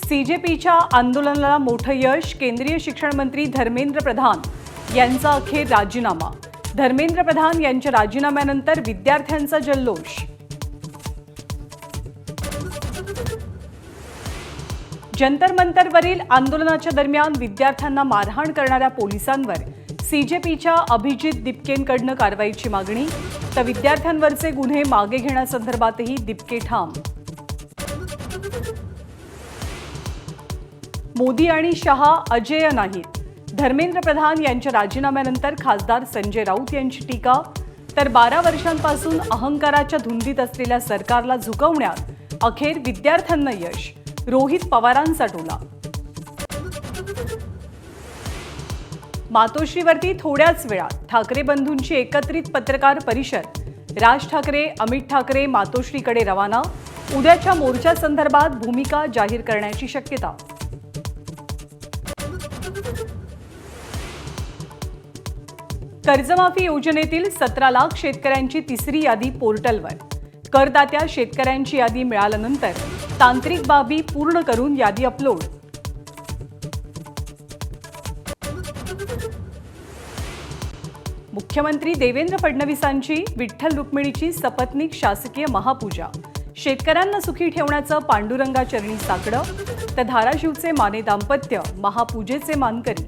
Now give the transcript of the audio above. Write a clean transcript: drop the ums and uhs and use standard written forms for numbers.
सीजेपीच्या आंदोलनाला मोठं यश. केंद्रीय शिक्षण मंत्री धर्मेंद्र प्रधान यांचा अखेर राजीनामा. धर्मेंद्र प्रधान यांच्या राजीनाम्यानंतर विद्यार्थ्यांचा जल्लोष. जंतर मंतरवरील आंदोलनाच्या दरम्यान विद्यार्थ्यांना मारहाण करणाऱ्या पोलिसांवर सीजेपीच्या अभिजित दिपकेंकडून कारवाईची मागणी. तर विद्यार्थ्यांवरचे गुन्हे मागे घेण्यासंदर्भातही दिपके ठाम. मोदी आणि शहा अजेय नाहीत. धर्मेंद्र प्रधान यांच्या राजीनाम्यानंतर खासदार संजय राऊत यांची टीका. तर 12 वर्षांपासून अहंकाराच्या धुंदीत असलेल्या सरकारला झुकवण्यात अखेर विद्यार्थ्यांना यश. रोहित पवारांचा टोला. मातोश्रीवरती थोड्याच वेळात ठाकरे बंधूंची एकत्रित पत्रकार परिषद. राज ठाकरे, अमित ठाकरे मातोश्रीकडे रवाना. उद्याच्या मोर्चासंदर्भात भूमिका जाहीर करण्याची शक्यता. कर्जमाफी योजनेतील 17 लाख शेतकऱ्यांची तिसरी यादी पोर्टलवर. करदात्या शेतकऱ्यांची यादी मिळाल्यानंतर तांत्रिक बाबी पूर्ण करून यादी अपलोड. मुख्यमंत्री देवेंद्र फडणवीसांची विठ्ठल रुक्मिणीची सपत्नीक शासकीय महापूजा. शेतकऱ्यांना सुखी ठेवण्याचं पांडुरंगाचरणी साकडं. तर धाराशिवचे माने दाम्पत्य महापूजेचे मानकरी.